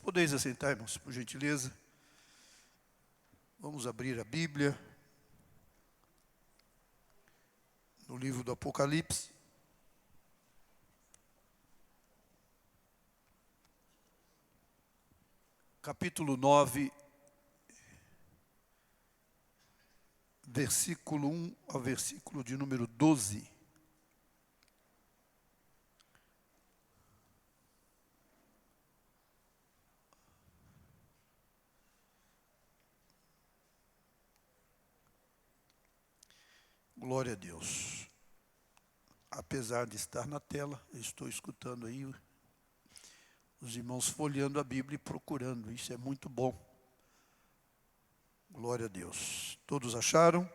Podeis assentar, irmãos, por gentileza. Vamos abrir a Bíblia no livro do Apocalipse. Capítulo 9, versículo 1 ao versículo de número 12. Glória a Deus. Apesar de estar na tela, eu estou escutando aí os irmãos folheando a Bíblia e procurando. Isso é muito bom. Glória a Deus. Todos acharam?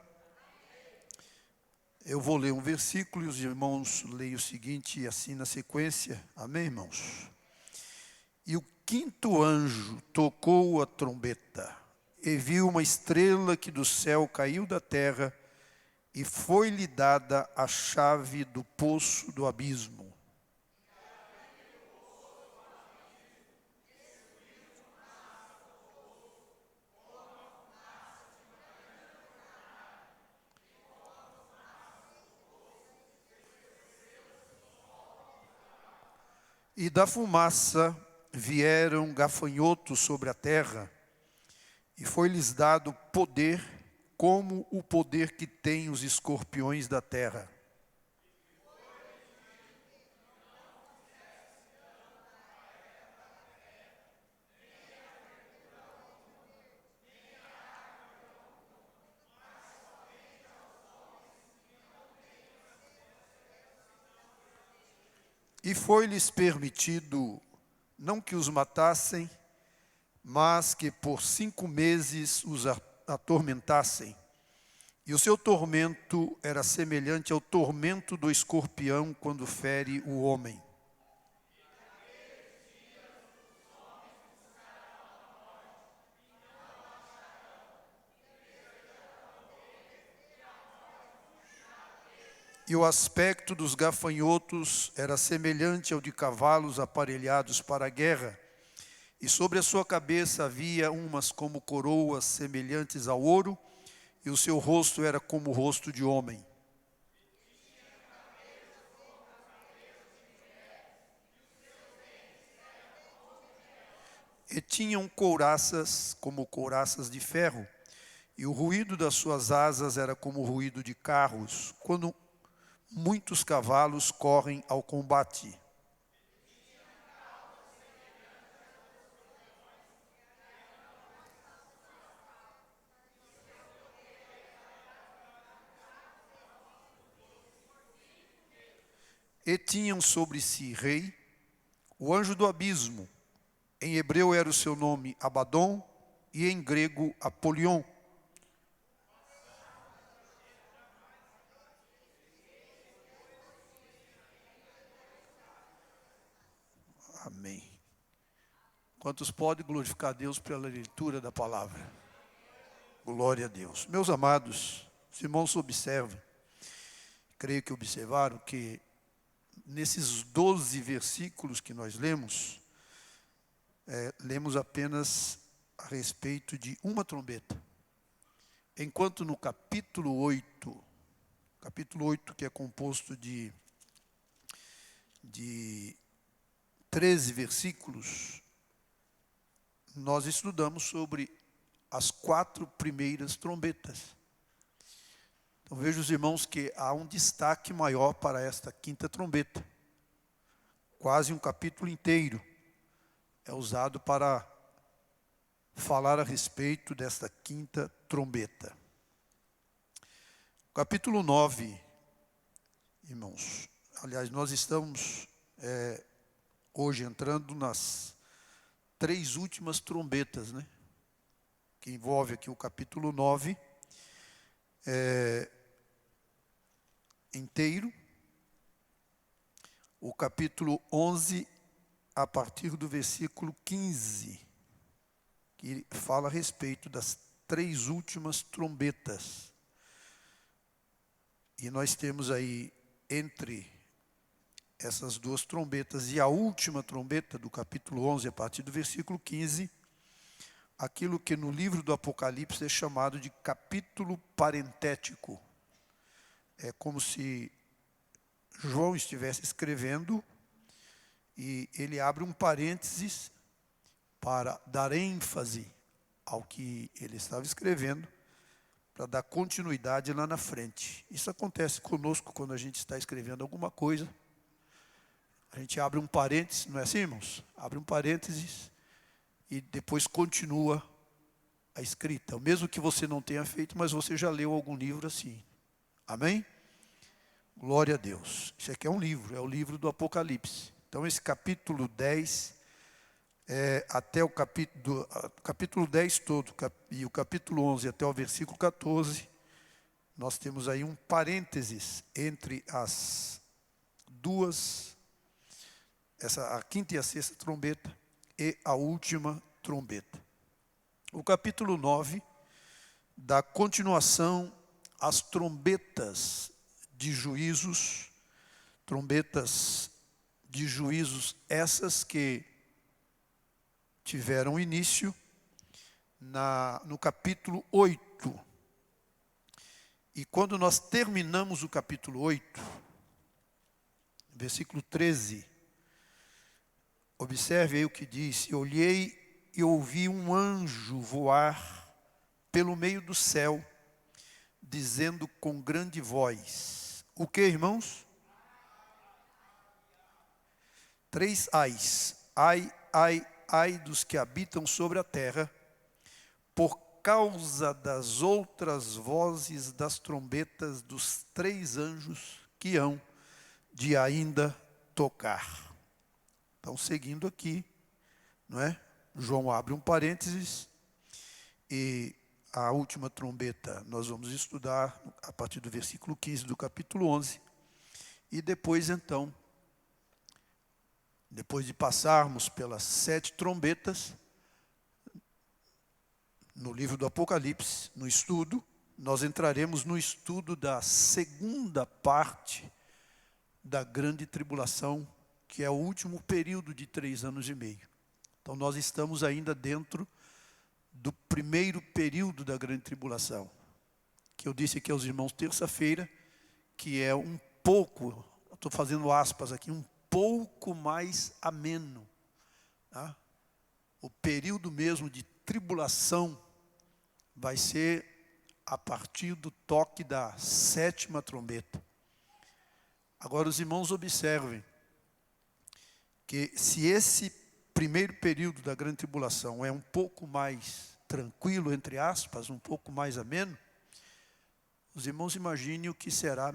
Eu vou ler um versículo e os irmãos leem o seguinte, assim na sequência. Amém, irmãos? E o quinto anjo tocou a trombeta e viu uma estrela que do céu caiu da terra e foi-lhe dada a chave do poço do abismo. E da fumaça vieram gafanhotos sobre a terra, e foi-lhes dado poder, como o poder que tem os escorpiões da terra. E foi-lhes permitido, não que os matassem, mas que por 5 meses os atormentassem. E o seu tormento era semelhante ao tormento do escorpião quando fere o homem. E o aspecto dos gafanhotos era semelhante ao de cavalos aparelhados para a guerra. E sobre a sua cabeça havia umas como coroas semelhantes ao ouro, e o seu rosto era como o rosto de homem. E tinham couraças como couraças de ferro, e o ruído das suas asas era como o ruído de carros, quando muitos cavalos correm ao combate. E tinham sobre si rei, o anjo do abismo. Em hebreu era o seu nome Abadom, e em grego Apolion. Amém. Quantos podem glorificar a Deus pela leitura da palavra? Glória a Deus. Meus amados, os irmãos observam, creio que observaram que nesses 12 versículos que nós lemos, lemos apenas a respeito de uma trombeta. Enquanto no capítulo 8, que é composto de 13 versículos, nós estudamos sobre as 4 primeiras trombetas. Então vejo os irmãos que há um destaque maior para esta quinta trombeta. Quase um capítulo inteiro é usado para falar a respeito desta quinta trombeta. Capítulo 9, irmãos. Aliás, nós estamos hoje entrando nas 3 últimas trombetas, né? Que envolve aqui o capítulo 9 inteiro. O capítulo 11, a partir do versículo 15, que fala a respeito das 3 últimas trombetas. E nós temos aí, entre essas duas trombetas. E a última trombeta, do capítulo 11, a partir do versículo 15, aquilo que no livro do Apocalipse é chamado de capítulo parentético. É como se João estivesse escrevendo e ele abre um parênteses para dar ênfase ao que ele estava escrevendo, para dar continuidade lá na frente. Isso acontece conosco quando a gente está escrevendo alguma coisa. A gente abre um parênteses, não é assim, irmãos? Abre um parênteses e depois continua a escrita. O mesmo que você não tenha feito, mas você já leu algum livro assim. Amém? Glória a Deus. Isso aqui é um livro, é o livro do Apocalipse. Então esse capítulo 10, até o capítulo 10 todo, e o capítulo 11 até o versículo 14, nós temos aí um parênteses entre as duas, a quinta e a sexta trombeta e a última trombeta. O capítulo 9 dá continuação às trombetas de juízos, trombetas de juízos essas que tiveram início no capítulo 8. E quando nós terminamos o capítulo 8, versículo 13, observe aí o que diz: "E olhei e ouvi um anjo voar pelo meio do céu, dizendo com grande voz", o que, irmãos? 3 ais. Ai, ai, ai dos que habitam sobre a terra, por causa das outras vozes das trombetas dos 3 anjos que hão de ainda tocar. Então, seguindo aqui, não é? João abre um parênteses e a última trombeta nós vamos estudar a partir do versículo 15 do capítulo 11. E depois, então, depois de passarmos pelas 7 trombetas, no livro do Apocalipse, no estudo, nós entraremos no estudo da segunda parte da grande tribulação, que é o último período de 3 anos e meio. Então nós estamos ainda dentro do primeiro período da grande tribulação, que eu disse aqui aos irmãos terça-feira, que é um pouco, estou fazendo aspas aqui, um pouco mais ameno. Tá? O período mesmo de tribulação vai ser a partir do toque da 7ª trombeta. Agora os irmãos observem que se esse primeiro período da grande tribulação é um pouco mais tranquilo, entre aspas, um pouco mais ameno, os irmãos imaginem o que será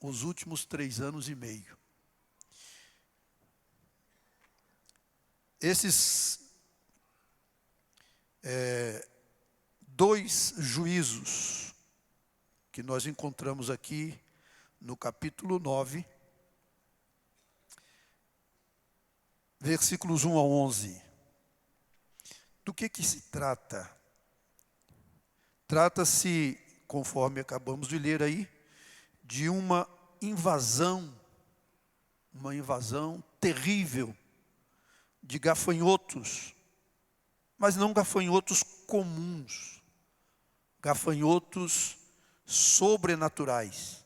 os últimos 3 anos e meio. Esses 2 juízos que nós encontramos aqui no capítulo 9, versículos 1 a 11. Do que se trata? Trata-se, conforme acabamos de ler aí, de uma invasão terrível de gafanhotos, mas não gafanhotos comuns, gafanhotos sobrenaturais.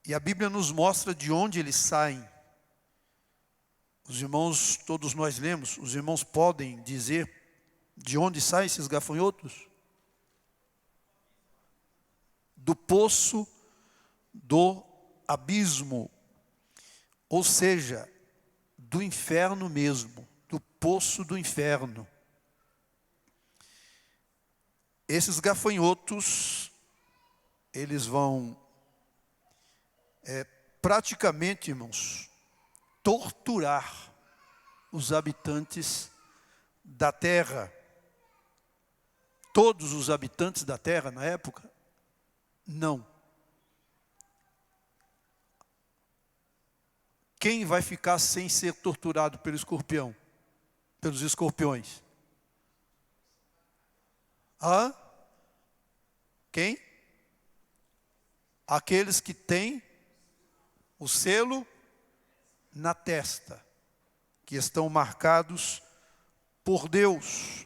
E a Bíblia nos mostra de onde eles saem. Os irmãos, todos nós lemos, os irmãos podem dizer de onde saem esses gafanhotos? Do poço do abismo, ou seja, do inferno mesmo, do poço do inferno. Esses gafanhotos, eles vão praticamente, irmãos, torturar os habitantes da terra. Todos os habitantes da terra na época? Não. Quem vai ficar sem ser torturado pelo escorpião? Pelos escorpiões? Hã? Quem? Aqueles que têm o selo na testa, que estão marcados por Deus.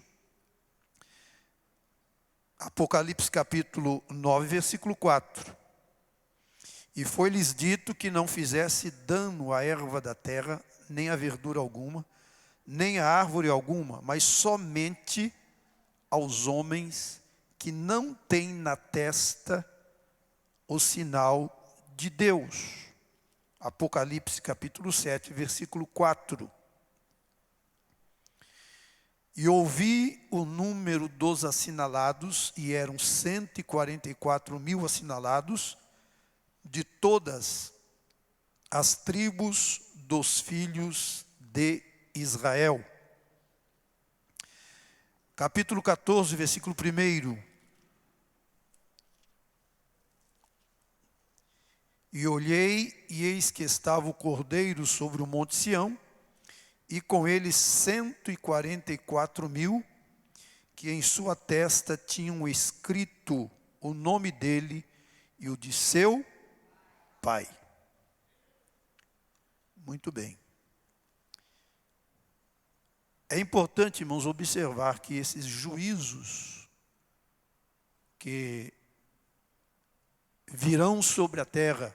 Apocalipse capítulo 9, versículo 4. E foi-lhes dito que não fizesse dano à erva da terra, nem a verdura alguma, nem a árvore alguma, mas somente aos homens que não têm na testa o sinal de Deus. Apocalipse capítulo 7, versículo 4. E ouvi o número dos assinalados, e eram 144 mil assinalados, de todas as tribos dos filhos de Israel. Capítulo 14, versículo 1. E olhei, e eis que estava o Cordeiro sobre o monte Sião, e com ele 144 mil, que em sua testa tinham escrito o nome dele e o de seu Pai. Muito bem. É importante, irmãos, observar que esses juízos que virão sobre a terra,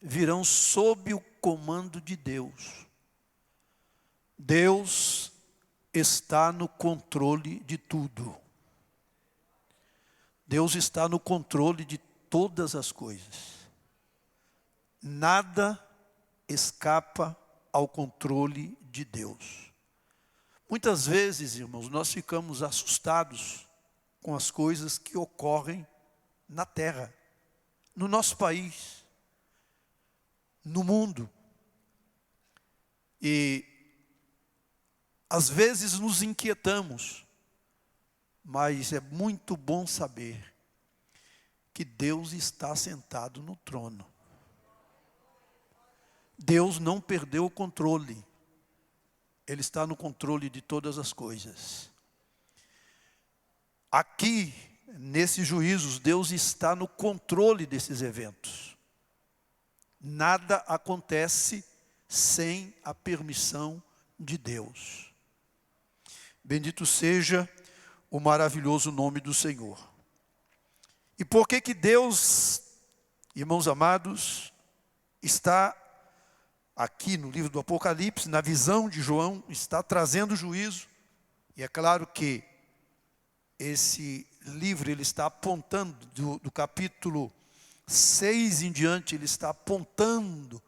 virão sob o comando de Deus. Deus está no controle de tudo. Deus está no controle de todas as coisas. Nada escapa ao controle de Deus. Muitas vezes, irmãos, nós ficamos assustados com as coisas que ocorrem na terra, no nosso país, no mundo. E às vezes nos inquietamos, mas é muito bom saber que Deus está sentado no trono. Deus não perdeu o controle. Ele está no controle de todas as coisas. Aqui, nesses juízos, Deus está no controle desses eventos. Nada acontece sem a permissão de Deus. Bendito seja o maravilhoso nome do Senhor. E por que Deus, irmãos amados, está aqui no livro do Apocalipse, na visão de João, está trazendo juízo? E é claro que esse livro ele está apontando, do capítulo 6 em diante, ele está apontando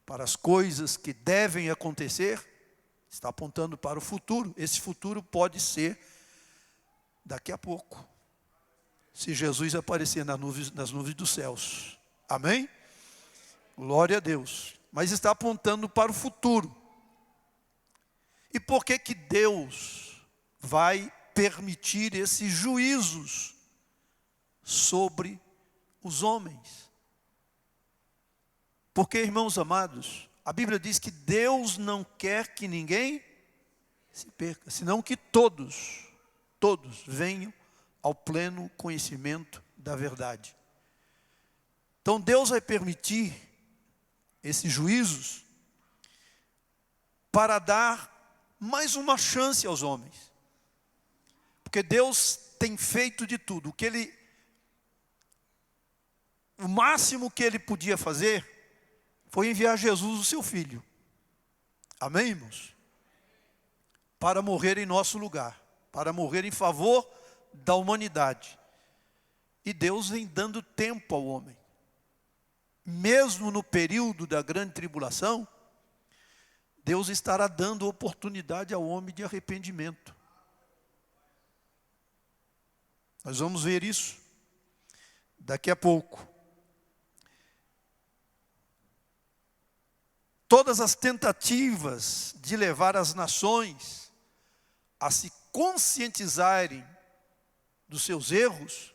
para as coisas que devem acontecer, está apontando para o futuro. Esse futuro pode ser daqui a pouco, se Jesus aparecer nas nuvens dos céus. Amém? Glória a Deus. Mas está apontando para o futuro. E por que Deus vai permitir esses juízos sobre os homens? Porque, irmãos amados, a Bíblia diz que Deus não quer que ninguém se perca, senão que todos venham ao pleno conhecimento da verdade. Então Deus vai permitir esses juízos para dar mais uma chance aos homens. Porque Deus tem feito de tudo. O máximo que Ele podia fazer foi enviar Jesus, o seu Filho. Amém, irmãos? Para morrer em nosso lugar, para morrer em favor da humanidade. E Deus vem dando tempo ao homem. Mesmo no período da grande tribulação, Deus estará dando oportunidade ao homem de arrependimento. Nós vamos ver isso daqui a pouco. Todas as tentativas de levar as nações a se conscientizarem dos seus erros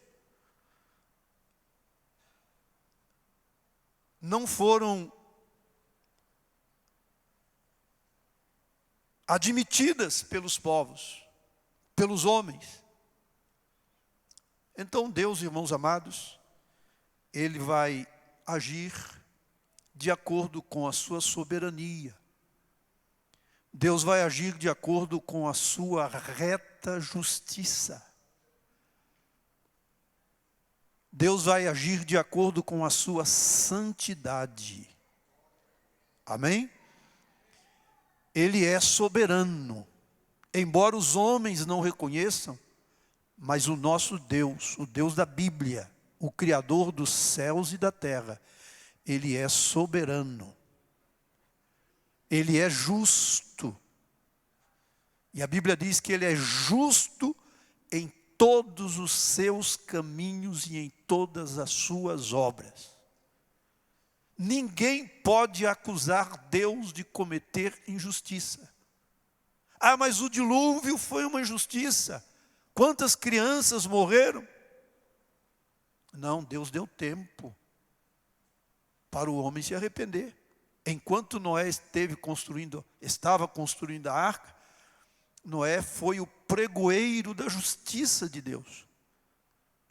não foram admitidas pelos povos, pelos homens. Então Deus, irmãos amados, Ele vai agir de acordo com a sua soberania. Deus vai agir de acordo com a sua reta justiça. Deus vai agir de acordo com a sua santidade. Amém? Ele é soberano. Embora os homens não reconheçam, mas o nosso Deus, o Deus da Bíblia, o Criador dos céus e da terra, Ele é soberano. Ele é justo. E a Bíblia diz que Ele é justo em todos os seus caminhos e em todas as suas obras. Ninguém pode acusar Deus de cometer injustiça. Ah, mas o dilúvio foi uma injustiça. Quantas crianças morreram? Não, Deus deu tempo para o homem se arrepender. Enquanto Noé estava construindo a arca, Noé foi o pregoeiro da justiça de Deus.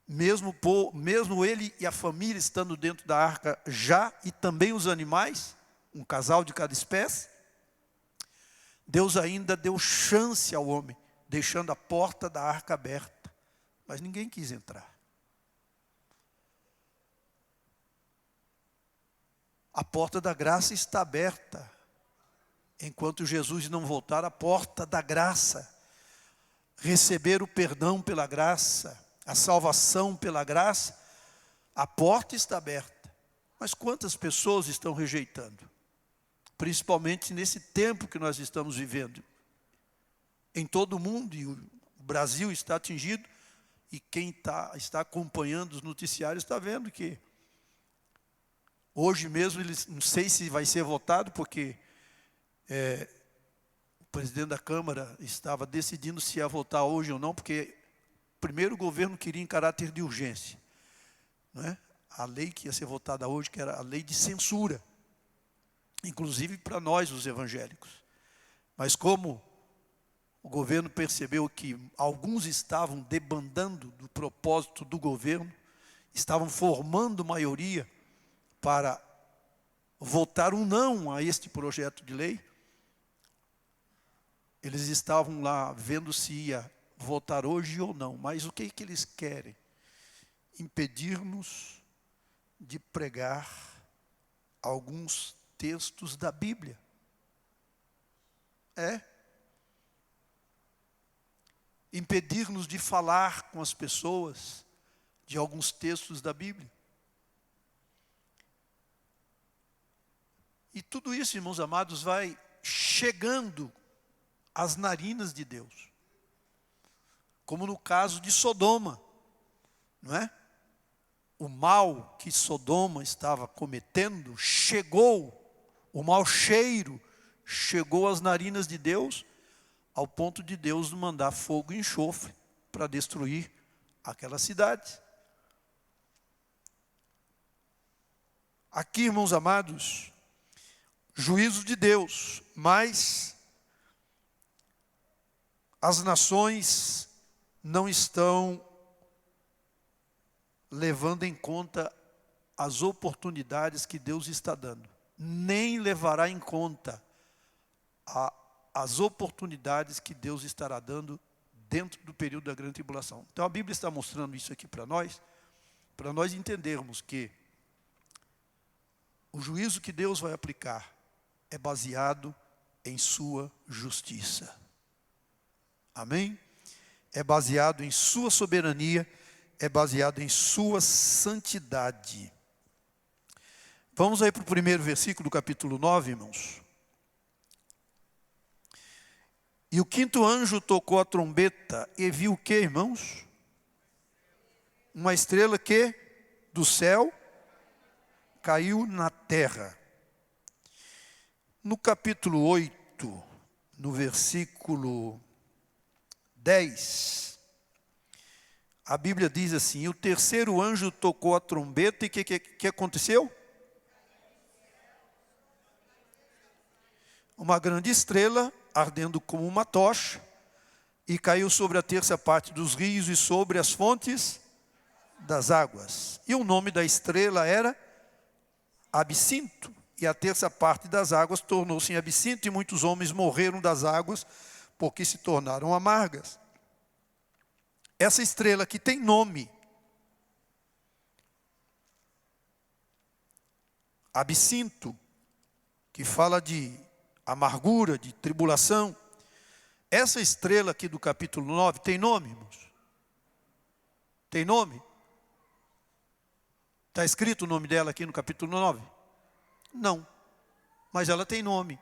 Mesmo ele e a família estando dentro da arca já, e também os animais, um casal de cada espécie, Deus ainda deu chance ao homem, deixando a porta da arca aberta. Mas ninguém quis entrar. A porta da graça está aberta. Enquanto Jesus não voltar, a porta da graça, receber o perdão pela graça, a salvação pela graça, a porta está aberta. Mas quantas pessoas estão rejeitando? Principalmente nesse tempo que nós estamos vivendo. Em todo o mundo, e o Brasil está atingido, e quem está acompanhando os noticiários está vendo que hoje mesmo, não sei se vai ser votado, porque o presidente da Câmara estava decidindo se ia votar hoje ou não, porque primeiro o governo queria em caráter de urgência, não é? A lei que ia ser votada hoje, que era a lei de censura, inclusive para nós, os evangélicos. Mas como o governo percebeu que alguns estavam debandando do propósito do governo, estavam formando maioria para votar um não a este projeto de lei, eles estavam lá vendo se ia votar hoje ou não. Mas o que eles querem? Impedir-nos de pregar alguns textos da Bíblia. Impedir-nos de falar com as pessoas de alguns textos da Bíblia. E tudo isso, irmãos amados, vai chegando às narinas de Deus. Como no caso de Sodoma, não é? O mal que Sodoma estava cometendo o mau cheiro chegou às narinas de Deus, ao ponto de Deus mandar fogo e enxofre para destruir aquela cidade. Aqui, irmãos amados, juízo de Deus, mas as nações não estão levando em conta as oportunidades que Deus está dando. Nem levará em conta as oportunidades que Deus estará dando dentro do período da grande tribulação. Então a Bíblia está mostrando isso aqui para nós entendermos que o juízo que Deus vai aplicar é baseado em sua justiça. Amém? É baseado em sua soberania, é baseado em sua santidade. Vamos aí para o primeiro versículo do capítulo 9, irmãos. E o quinto anjo tocou a trombeta e viu o que, irmãos? Uma estrela que do céu caiu na terra. No capítulo 8, no versículo 10, a Bíblia diz assim: e o terceiro anjo tocou a trombeta e o que aconteceu? Uma grande estrela, ardendo como uma tocha, e caiu sobre a terça parte dos rios e sobre as fontes das águas. E o nome da estrela era Absinto, e a terça parte das águas tornou-se em absinto, e muitos homens morreram das águas, porque se tornaram amargas. Essa estrela aqui tem nome. Absinto, que fala de amargura, de tribulação. Essa estrela aqui do capítulo 9 tem nome, irmãos? Tem nome? Está escrito o nome dela aqui no capítulo 9? Não, mas ela tem nome.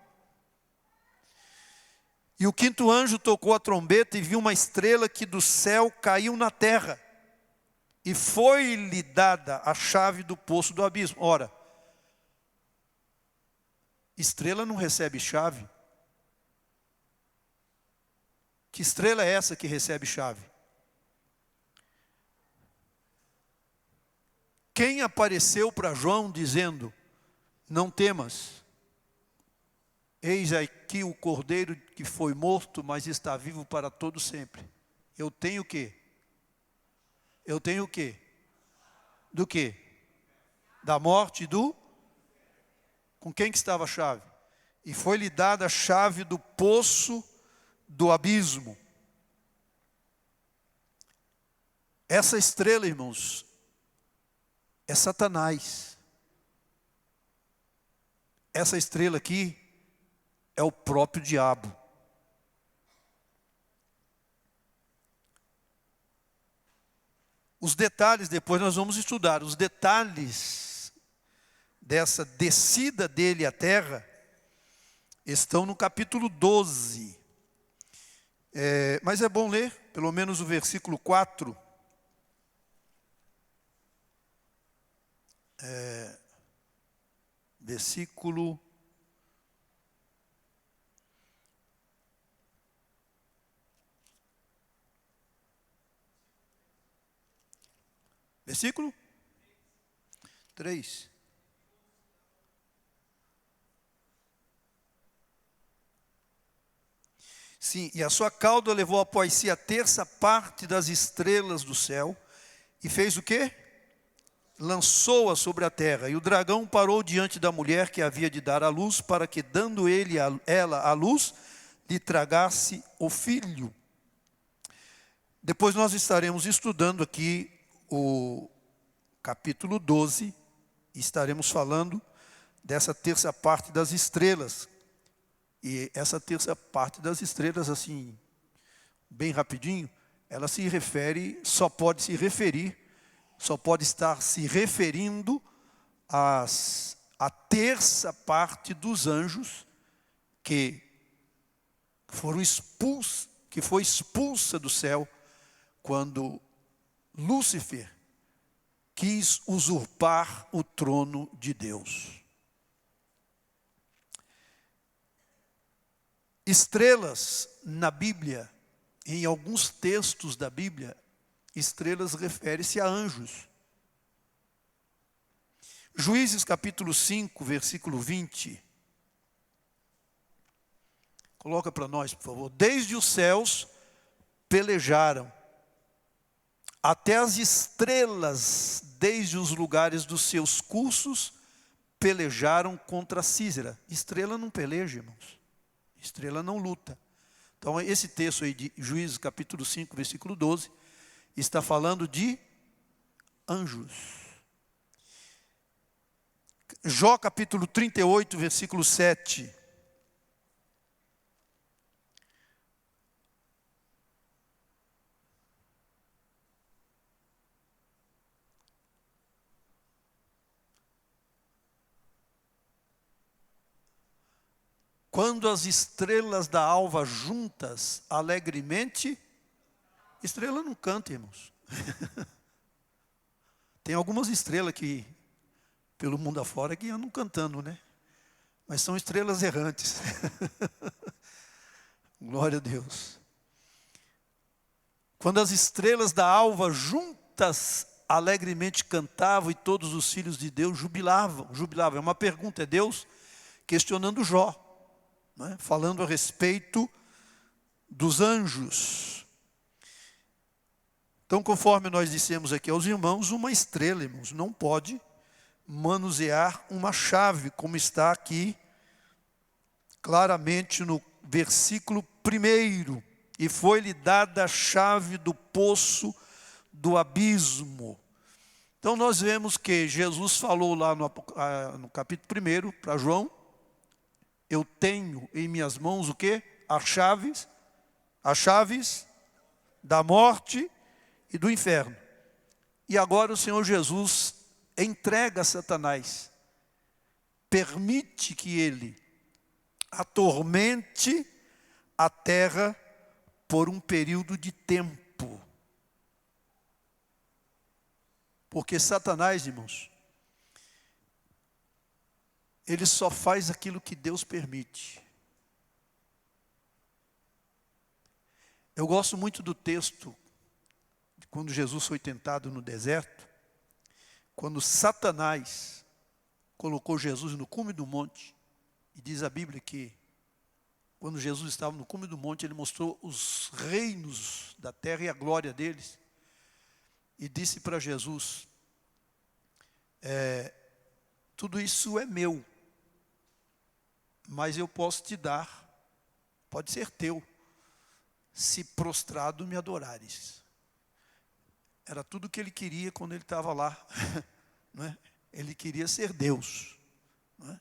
E o quinto anjo tocou a trombeta e viu uma estrela que do céu caiu na terra. E foi-lhe dada a chave do poço do abismo. Ora, estrela não recebe chave. Que estrela é essa que recebe chave? Quem apareceu para João dizendo: não temas, eis aqui o cordeiro que foi morto, mas está vivo para todo sempre. Eu tenho o quê? Eu tenho o quê? Do quê? Da morte e do... Com quem que estava a chave? E foi-lhe dada a chave do poço do abismo. Essa estrela, irmãos, é Satanás. Essa estrela aqui é o próprio diabo. Os detalhes, depois nós vamos estudar, os detalhes dessa descida dele à terra estão no capítulo 12. Mas é bom ler, pelo menos o versículo 4. Versículo... Versículo 3. Sim, e a sua cauda levou após si a terça parte das estrelas do céu, e fez o quê? Lançou-a sobre a terra, e o dragão parou diante da mulher que havia de dar à luz, para que, dando ela à luz, lhe tragasse o filho. Depois nós estaremos estudando aqui o capítulo 12, e estaremos falando dessa terça parte das estrelas. E essa terça parte das estrelas, assim, bem rapidinho, ela se refere, só pode estar se referindo à terça parte dos anjos que foi expulsa do céu quando Lúcifer quis usurpar o trono de Deus. Estrelas na Bíblia, em alguns textos da Bíblia, estrelas refere-se a anjos. Juízes capítulo 5, versículo 20. Coloca para nós, por favor. Desde os céus pelejaram, até as estrelas, desde os lugares dos seus cursos, pelejaram contra Císera. Estrela não peleja, irmãos. Estrela não luta. Então, esse texto aí de Juízes capítulo 5, versículo 12, está falando de anjos. Jó capítulo 38, versículo 7. Quando as estrelas da alva juntas alegremente... Estrela não canta, irmãos. Tem algumas estrelas que, pelo mundo afora, que andam cantando, né? Mas são estrelas errantes. Glória a Deus. Quando as estrelas da alva juntas alegremente cantavam, e todos os filhos de Deus jubilavam. É uma pergunta, é Deus questionando Jó, né? Falando a respeito dos anjos. Então, conforme nós dissemos aqui aos irmãos, uma estrela, irmãos, não pode manusear uma chave, como está aqui claramente no versículo 1. E foi-lhe dada a chave do poço do abismo. Então nós vemos que Jesus falou lá no capítulo 1 para João: eu tenho em minhas mãos o quê? As chaves da morte e do inferno. E agora o Senhor Jesus entrega a Satanás, permite que ele atormente a terra por um período de tempo. Porque Satanás, irmãos, ele só faz aquilo que Deus permite. Eu gosto muito do texto, quando Jesus foi tentado no deserto, quando Satanás colocou Jesus no cume do monte, e diz a Bíblia que, quando Jesus estava no cume do monte, ele mostrou os reinos da terra e a glória deles, e disse para Jesus: tudo isso é meu, mas eu posso te dar, pode ser teu, se prostrado me adorares. Era tudo o que ele queria quando ele estava lá, não é? Ele queria ser Deus, não é?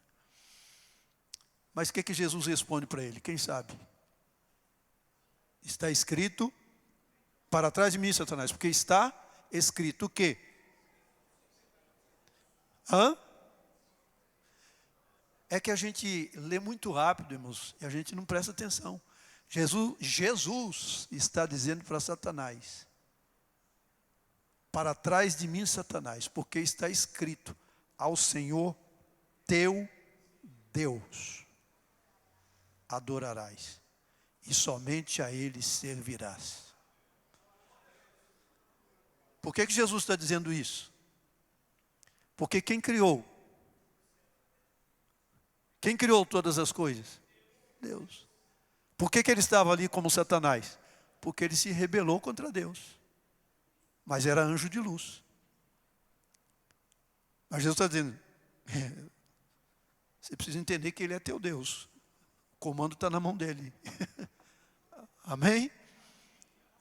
Mas o que Jesus responde para ele? Quem sabe? Está escrito: para trás de mim, Satanás, porque está escrito o quê? É que a gente lê muito rápido, irmãos, e a gente não presta atenção. Jesus está dizendo para Satanás: para trás de mim, Satanás, porque está escrito: ao Senhor teu Deus adorarás, e somente a Ele servirás. Por que Jesus está dizendo isso? Porque quem criou todas as coisas? Deus. Por que ele estava ali como Satanás? Porque ele se rebelou contra Deus, mas era anjo de luz. Mas Jesus está dizendo: você precisa entender que Ele é teu Deus, o comando está na mão dEle. Amém?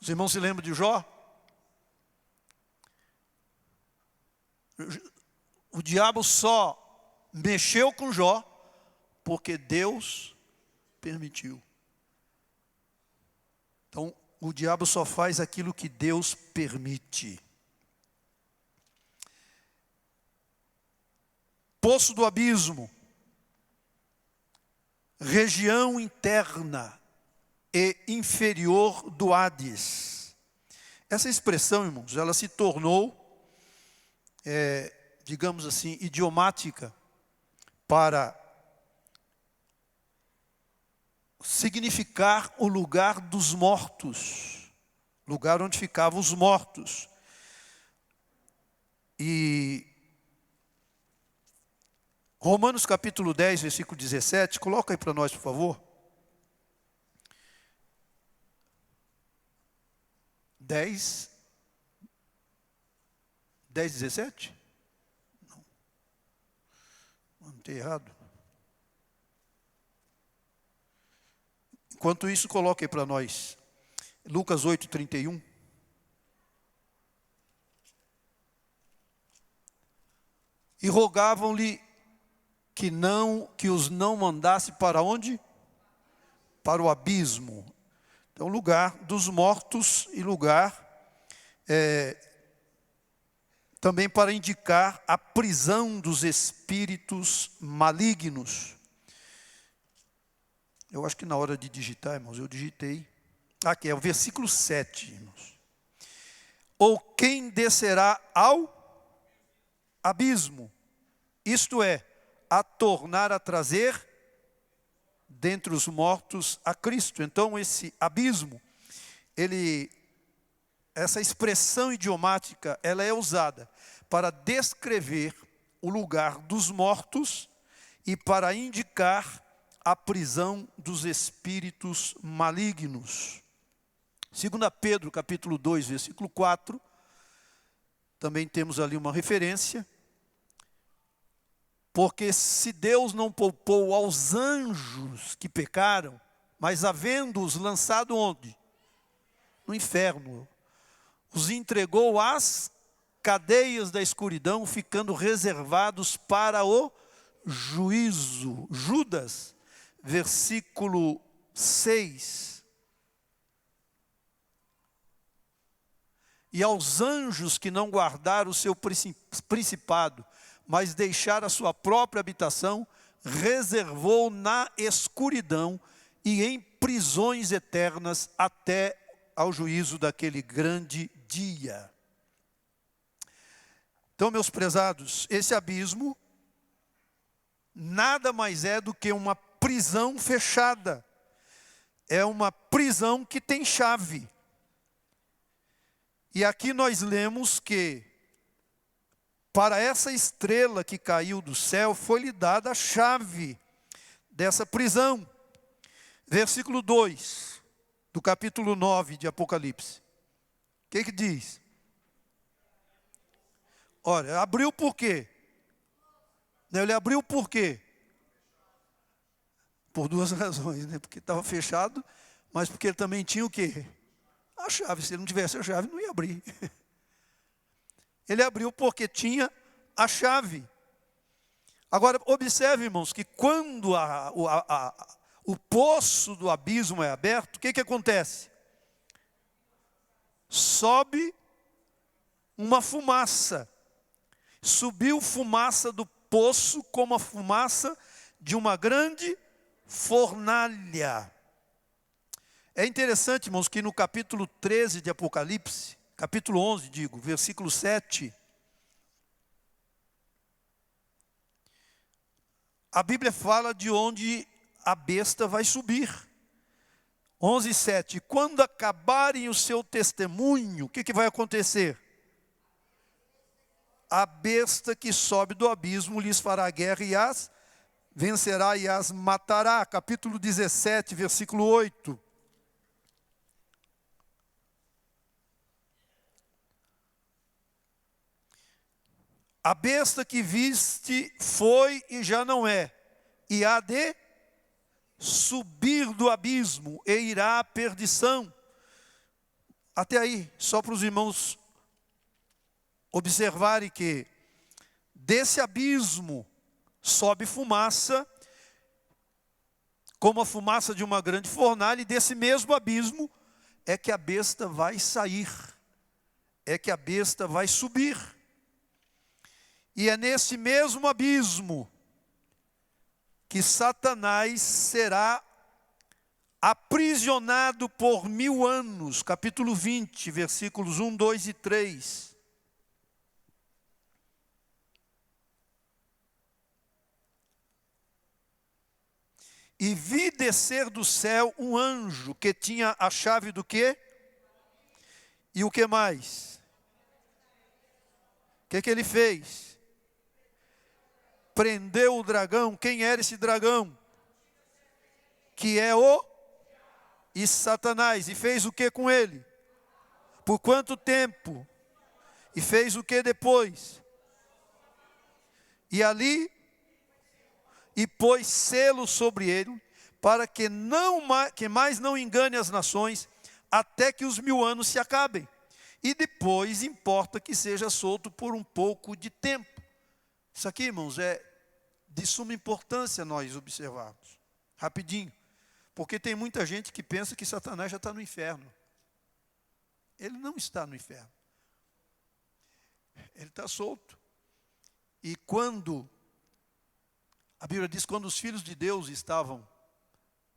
Os irmãos se lembram de Jó? O diabo só mexeu com Jó porque Deus permitiu. Então, o diabo só faz aquilo que Deus permite. Poço do abismo, região interna e inferior do Hades. Essa expressão, irmãos, ela se tornou, digamos assim, idiomática para significar o lugar dos mortos, lugar onde ficavam os mortos. E Romanos capítulo 10, versículo 17, coloca aí para nós, por favor. 10, 17? Não tem errado. Enquanto isso, coloque aí para nós Lucas 8, 31. E rogavam-lhe que os não mandasse para onde? Para o abismo. Então, lugar dos mortos e lugar também para indicar a prisão dos espíritos malignos. Eu acho que na hora de digitar, irmãos, eu digitei. Aqui é o versículo 7, irmãos. Ou quem descerá ao abismo, isto é, a tornar a trazer dentre os mortos a Cristo. Então esse abismo, essa expressão idiomática, ela é usada para descrever o lugar dos mortos e para indicar a prisão dos espíritos malignos. 2 Pedro capítulo 2, versículo 4, também temos ali uma referência. Porque se Deus não poupou aos anjos que pecaram, mas havendo-os lançado onde? No inferno. Os entregou às cadeias da escuridão, ficando reservados para o juízo. Judas, versículo 6. E aos anjos que não guardaram o seu principado, mas deixaram a sua própria habitação, reservou na escuridão e em prisões eternas até ao juízo daquele grande dia. Então, meus prezados, esse abismo nada mais é do que uma prisão fechada. É uma prisão que tem chave. E aqui nós lemos que para essa estrela que caiu do céu foi-lhe dada a chave dessa prisão. Versículo 2 do capítulo 9 de Apocalipse. O que diz? Olha, abriu por quê? Ele abriu por quê? Por duas razões, né? Porque estava fechado, mas porque ele também tinha o quê? A chave. Se ele não tivesse a chave, não ia abrir. Ele abriu porque tinha a chave. Agora, observe, irmãos, que quando o poço do abismo é aberto, o que acontece? Sobe uma fumaça. Subiu fumaça do poço como a fumaça de uma grande fornalha. É interessante, irmãos, que no capítulo 13 de Apocalipse, capítulo 11, versículo 7, a Bíblia fala de onde a besta vai subir. 11:7. Quando acabarem o seu testemunho, o que vai acontecer? A besta que sobe do abismo lhes fará guerra e as vencerá e as matará. Capítulo 17, versículo 8. A besta que viste foi e já não é, e há de subir do abismo e irá à perdição. Até aí, só para os irmãos observarem que desse abismo sobe fumaça, como a fumaça de uma grande fornalha, e desse mesmo abismo é que a besta vai sair, é que a besta vai subir. E é nesse mesmo abismo que Satanás será aprisionado por 1000 anos. Capítulo 20, versículos 1, 2 e 3. E vi descer do céu um anjo que tinha a chave do quê? E o que mais? O que ele fez? Prendeu o dragão. Quem era esse dragão? Que é o e Satanás. E fez o que com ele? Por quanto tempo? E fez o que depois? E ali, e pôs selo sobre ele, para que mais não engane as nações, até que os 1000 anos se acabem. E depois importa que seja solto por um pouco de tempo. Isso aqui, irmãos, é de suma importância nós observarmos. Rapidinho. Porque tem muita gente que pensa que Satanás já está no inferno. Ele não está no inferno. Ele está solto. E quando, a Bíblia diz, quando os filhos de Deus estavam,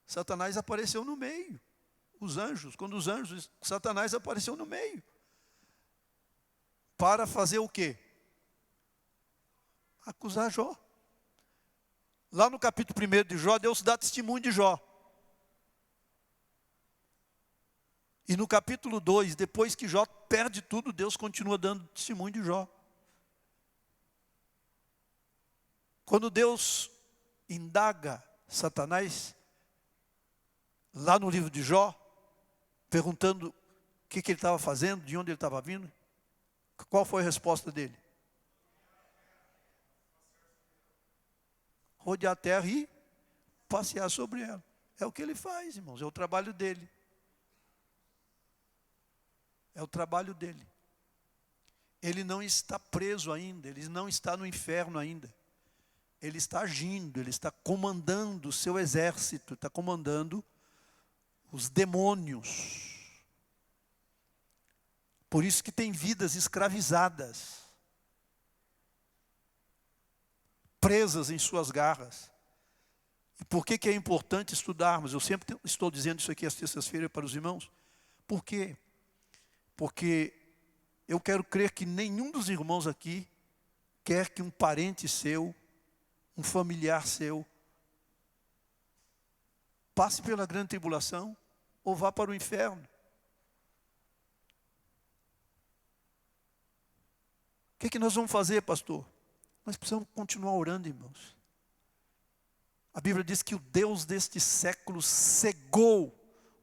Satanás apareceu no meio. Os anjos, quando os anjos, Satanás apareceu no meio. Para fazer o quê? Acusar Jó. Lá no capítulo 1 de Jó, Deus dá testemunho de Jó. E no capítulo 2, depois que Jó perde tudo, Deus continua dando testemunho de Jó. Quando Deus indaga Satanás, lá no livro de Jó, perguntando o que ele estava fazendo, de onde ele estava vindo, qual foi a resposta dele? rodear a terra e passear sobre ela. É o que ele faz, irmãos, é o trabalho dele. É o trabalho dele. Ele não está preso ainda, ele não está no inferno ainda. Ele está agindo, ele está comandando o seu exército, está comandando os demônios. Por isso que tem vidas escravizadas, presas em suas garras. E por que é importante estudarmos? Eu sempre estou dizendo isso aqui às terças-feiras para os irmãos. Por quê? Porque eu quero crer que nenhum dos irmãos aqui quer que um parente seu, um familiar seu, passe pela grande tribulação ou vá para o inferno. O que nós vamos fazer, pastor? Nós precisamos continuar orando, irmãos. A Bíblia diz que o Deus deste século cegou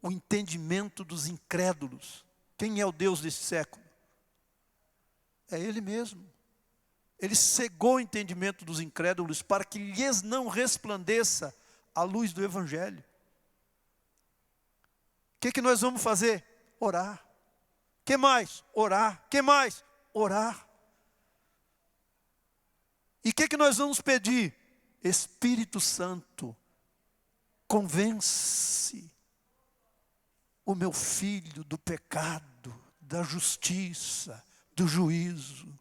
o entendimento dos incrédulos. Quem é o Deus deste século? É Ele mesmo. Ele cegou o entendimento dos incrédulos para que lhes não resplandeça a luz do Evangelho. O que nós vamos fazer? Orar. Que mais? Orar. Que mais? Orar. E o que nós vamos pedir? Espírito Santo, convence o meu filho do pecado, da justiça, do juízo.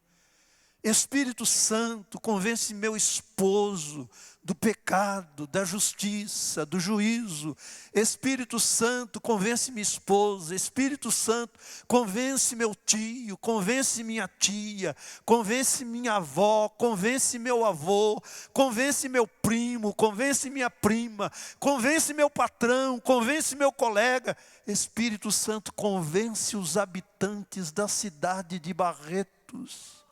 Espírito Santo, convence meu esposo do pecado, da justiça, do juízo. Espírito Santo, convence minha esposa. Espírito Santo, convence meu tio, convence minha tia, convence minha avó, convence meu avô, convence meu primo, convence minha prima, convence meu patrão, convence meu colega. Espírito Santo, convence os habitantes da cidade de Barretos.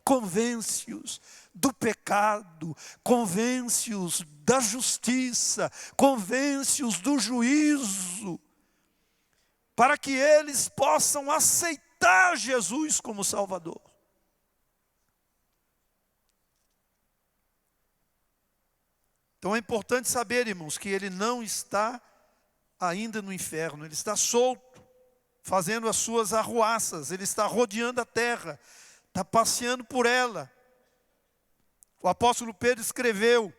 Convence-os do pecado, convence-os da justiça, convence-os do juízo, para que eles possam aceitar Jesus como Salvador. Então é importante saber, irmãos, que ele não está ainda no inferno, ele está solto, fazendo as suas arruaças, ele está rodeando a terra, está passeando por ela. O apóstolo Pedro escreveu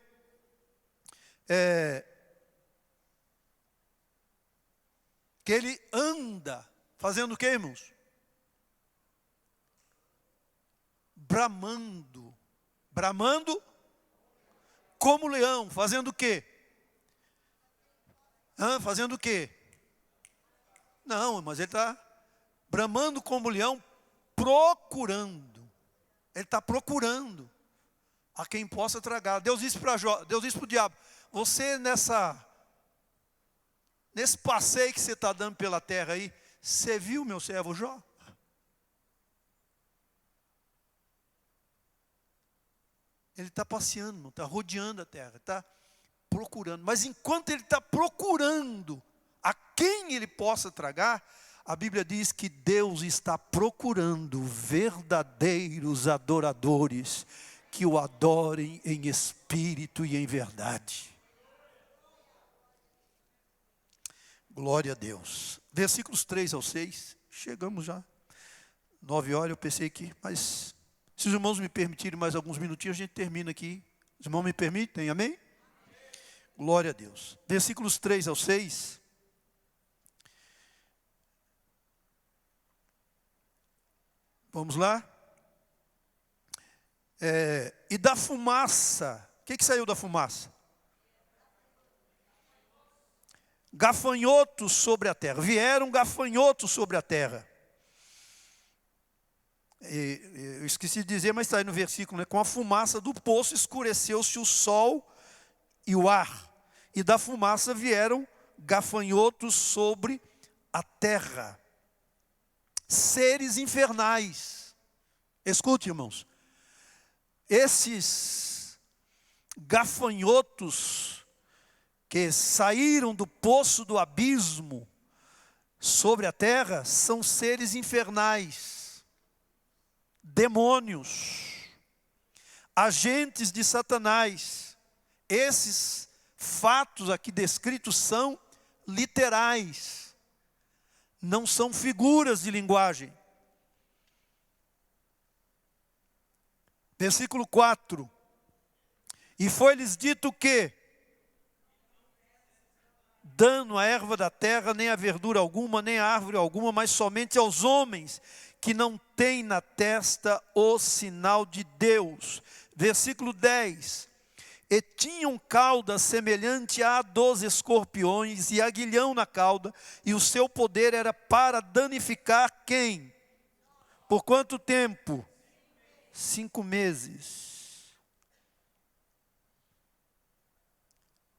que ele anda fazendo o que, irmãos? Bramando como leão, fazendo o quê? Fazendo o quê? Não, mas ele está bramando como leão, procurando. Ele está procurando a quem possa tragar. Deus disse para o diabo: você nesse passeio que você está dando pela terra aí, você viu meu servo Jó? Ele está passeando, está rodeando a terra, está procurando. Mas enquanto ele está procurando a quem ele possa tragar, a Bíblia diz que Deus está procurando verdadeiros adoradores que o adorem em espírito e em verdade. Glória a Deus. Versículos 3 ao 6. Chegamos já. 9 horas, eu pensei que, mas se os irmãos me permitirem mais alguns minutinhos, a gente termina aqui. Os irmãos me permitem, amém? Glória a Deus. Versículos 3 ao 6. Vamos lá? E da fumaça, o que saiu da fumaça? Gafanhotos sobre a terra. Vieram gafanhotos sobre a terra. Eu esqueci de dizer, mas está aí no versículo, né? Com a fumaça do poço escureceu-se o sol e o ar. E da fumaça vieram gafanhotos sobre a terra. Seres infernais. Escute, irmãos. Esses gafanhotos que saíram do poço do abismo sobre a terra são seres infernais, demônios, agentes de Satanás, esses fatos aqui descritos são literais, não são figuras de linguagem. Versículo 4. E foi-lhes dito que dano à erva da terra, nem a verdura alguma, nem a árvore alguma, mas somente aos homens que não têm na testa o sinal de Deus. Versículo 10. E tinham cauda semelhante à dos escorpiões, e aguilhão na cauda, e o seu poder era para danificar quem? Por quanto tempo? 5 meses.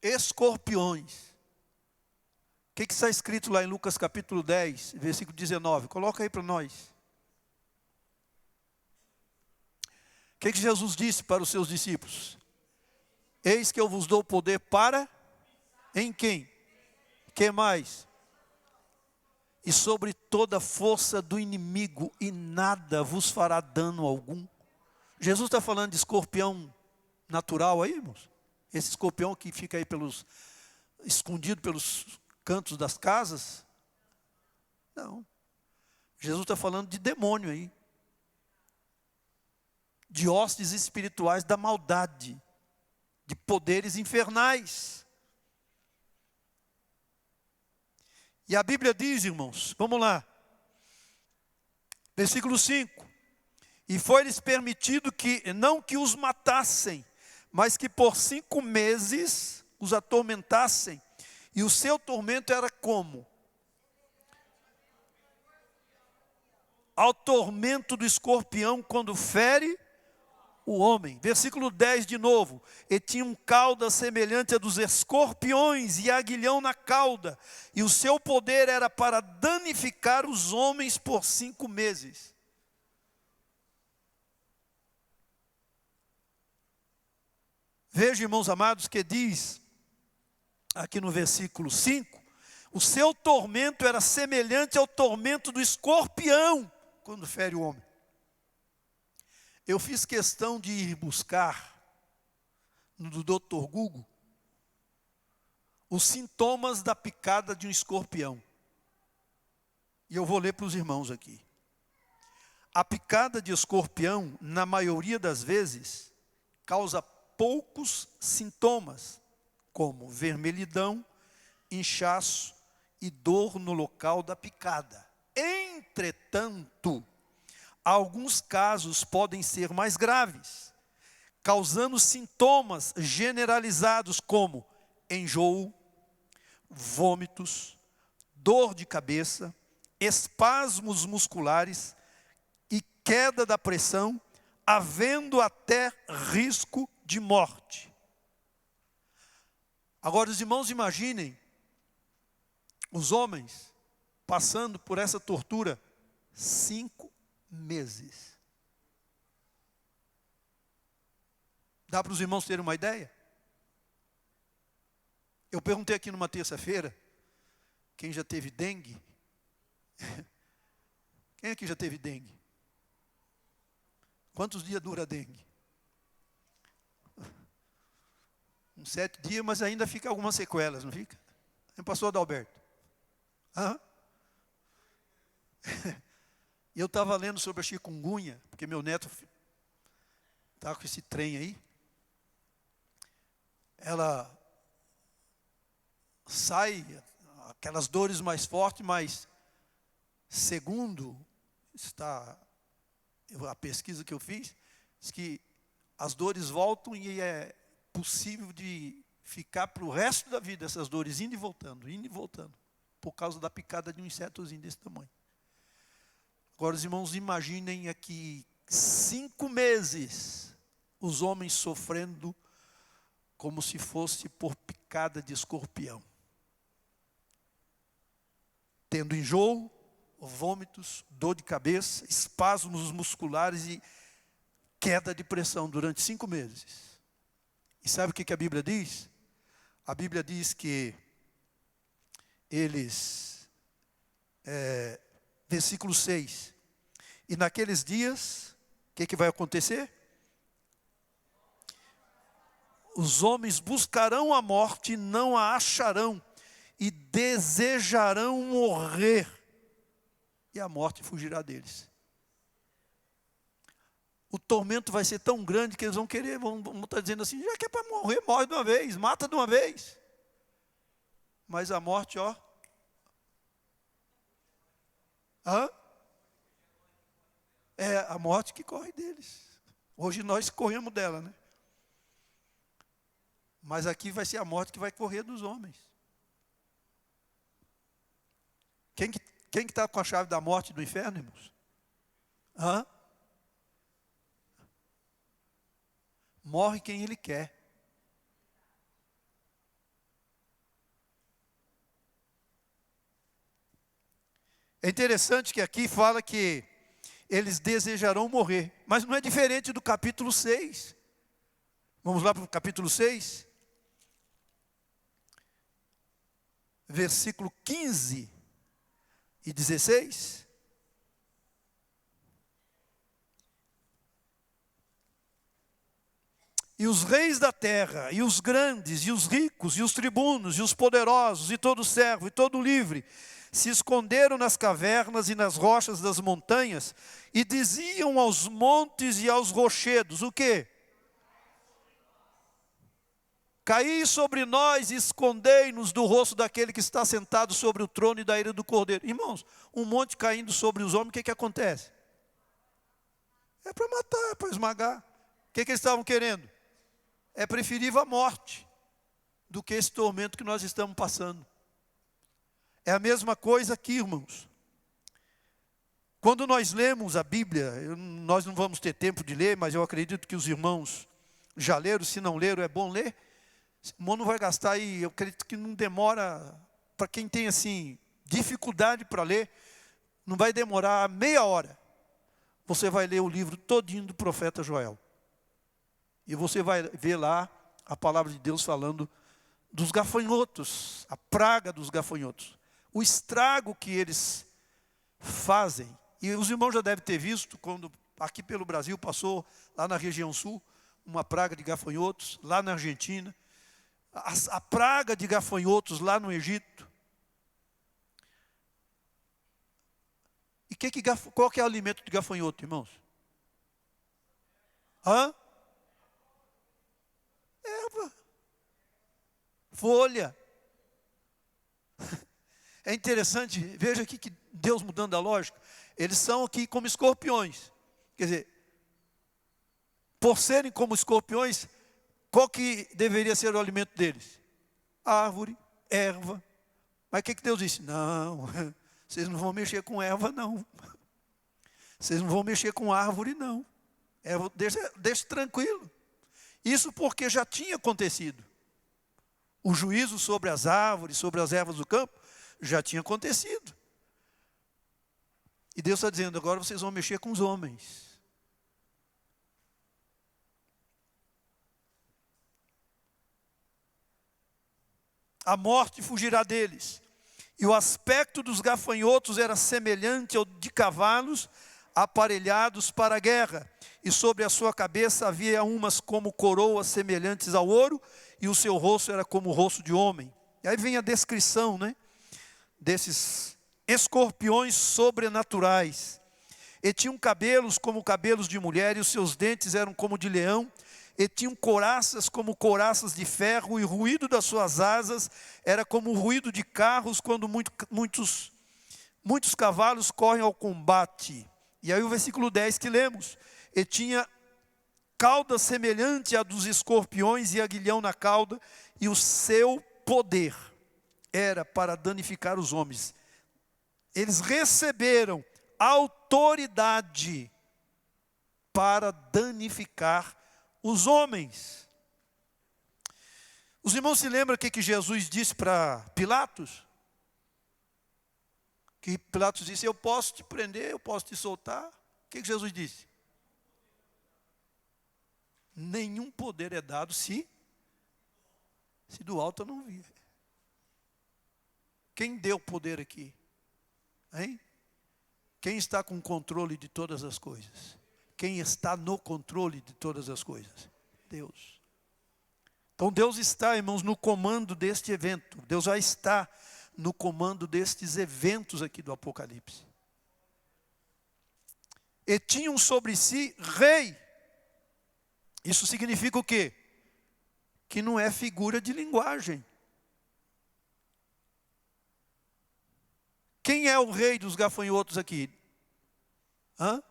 Escorpiões. O que está escrito lá em Lucas capítulo 10, versículo 19? Coloca aí para nós. O que Jesus disse para os seus discípulos? Eis que eu vos dou poder para... Em quem? Que mais? E sobre toda a força do inimigo, e nada vos fará dano algum. Jesus está falando de escorpião natural aí, irmãos? Esse escorpião que fica aí escondido pelos cantos das casas? Não. Jesus está falando de demônio aí. De hostes espirituais da maldade. De poderes infernais. E a Bíblia diz, irmãos, vamos lá. Versículo 5. E foi-lhes permitido que, não que os matassem, mas que por 5 meses os atormentassem. E o seu tormento era como? Ao tormento do escorpião quando fere o homem. Versículo 10 de novo. E tinham cauda semelhante a dos escorpiões e aguilhão na cauda. E o seu poder era para danificar os homens por 5 meses. Veja, irmãos amados, que diz aqui no versículo 5, o seu tormento era semelhante ao tormento do escorpião, quando fere o homem. Eu fiz questão de ir buscar, no Dr. Google, os sintomas da picada de um escorpião. E eu vou ler para os irmãos aqui. A picada de escorpião, na maioria das vezes, causa poucos sintomas, como vermelhidão, inchaço e dor no local da picada. Entretanto, alguns casos podem ser mais graves, causando sintomas generalizados como enjoo, vômitos, dor de cabeça, espasmos musculares e queda da pressão, havendo até risco de morte. Agora, os irmãos, imaginem os homens passando por essa tortura 5 meses. Dá para os irmãos terem uma ideia? Eu perguntei aqui numa terça-feira, quem já teve dengue? Quem aqui já teve dengue? Quantos dias dura a dengue? Uns 7 dias, mas ainda fica algumas sequelas, não fica? Pastor Adalberto. E eu estava lendo sobre a chikungunya, porque meu neto está com esse trem aí. Ela sai, aquelas dores mais fortes, mas segundo a pesquisa que eu fiz, diz que as dores voltam e é possível de ficar para o resto da vida essas dores indo e voltando, por causa da picada de um insetozinho desse tamanho. Agora, os irmãos, imaginem aqui 5 meses os homens sofrendo como se fosse por picada de escorpião, tendo enjoo, vômitos, dor de cabeça, espasmos musculares e queda de pressão durante 5 meses. E sabe o que a Bíblia diz? A Bíblia diz que eles, versículo 6, e naqueles dias, o que vai acontecer? os homens buscarão a morte e não a acharão, e desejarão morrer, e a morte fugirá deles. O tormento vai ser tão grande que eles vão querer, vão estar dizendo assim, já que é para morrer, morre de uma vez, mata de uma vez. Mas a morte, ó. É a morte que corre deles. Hoje nós corremos dela, né? Mas aqui vai ser a morte que vai correr dos homens. Quem que está com a chave da morte e do inferno, irmãos? Morre quem ele quer. É interessante que aqui fala que eles desejarão morrer, mas não é diferente do capítulo 6. Vamos lá para o capítulo 6. Versículo 15 e 16. E os reis da terra, e os grandes, e os ricos, e os tribunos, e os poderosos, e todo servo, e todo livre, se esconderam nas cavernas e nas rochas das montanhas, e diziam aos montes e aos rochedos, o quê? Caí sobre nós e escondei-nos do rosto daquele que está sentado sobre o trono e da ira do cordeiro. Irmãos, um monte caindo sobre os homens, o que acontece? É para matar, é para esmagar. O que eles estavam querendo? É preferível a morte do que esse tormento que nós estamos passando. É a mesma coisa aqui, irmãos. Quando nós lemos a Bíblia, nós não vamos ter tempo de ler, mas eu acredito que os irmãos já leram, se não leram, é bom ler. O irmão não vai gastar aí, eu acredito que não demora, para quem tem assim, dificuldade para ler, não vai demorar meia hora. Você vai ler o livro todinho do profeta Joel. E você vai ver lá a palavra de Deus falando dos gafanhotos, a praga dos gafanhotos. O estrago que eles fazem. E os irmãos já devem ter visto, quando aqui pelo Brasil passou, lá na região sul, uma praga de gafanhotos, lá na Argentina. A praga de gafanhotos lá no Egito. E qual que é o alimento de gafanhoto, irmãos? Erva. Folha. É interessante, veja aqui que Deus mudando a lógica. Eles são aqui como escorpiões. Quer dizer, por serem como escorpiões, qual que deveria ser o alimento deles? Árvore, erva. Mas o que Deus disse? Não, vocês não vão mexer com erva, não. Vocês não vão mexer com árvore, não. Deixa tranquilo. Isso porque já tinha acontecido. O juízo sobre as árvores, sobre as ervas do campo, já tinha acontecido. E Deus está dizendo, agora vocês vão mexer com os homens. A morte fugirá deles. E o aspecto dos gafanhotos era semelhante ao de cavalos aparelhados para a guerra. E sobre a sua cabeça havia umas como coroas semelhantes ao ouro, e o seu rosto era como o rosto de homem. E aí vem a descrição, né, desses escorpiões sobrenaturais. E tinham cabelos como cabelos de mulher, e os seus dentes eram como de leão, e tinham couraças como couraças de ferro, e o ruído das suas asas era como o ruído de carros, quando muitos cavalos correm ao combate. E aí o versículo 10 que lemos, e tinha cauda semelhante à dos escorpiões e aguilhão na cauda, e o seu poder era para danificar os homens. Eles receberam autoridade para danificar os homens. Os irmãos se lembram o que Jesus disse para Pilatos? Que Pilatos disse, eu posso te prender, eu posso te soltar. O que Jesus disse? Nenhum poder é dado se do alto eu não vir. Quem deu poder aqui? Hein? Quem está com o controle de todas as coisas? Quem está no controle de todas as coisas? Deus. Então Deus está, irmãos, no comando deste evento. Deus já está no comando destes eventos aqui do Apocalipse. E tinham sobre si rei. Isso significa o quê? Que não é figura de linguagem. Quem é o rei dos gafanhotos aqui? Hã?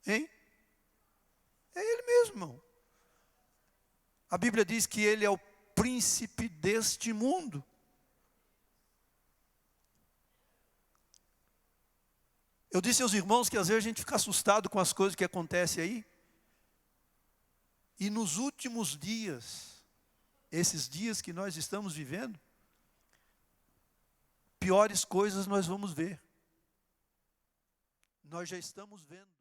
Hein? É ele mesmo, irmão. A Bíblia diz que ele é o príncipe deste mundo. Eu disse aos irmãos que às vezes a gente fica assustado com as coisas que acontecem aí. E nos últimos dias, esses dias que nós estamos vivendo, piores coisas nós vamos ver. Nós já estamos vendo.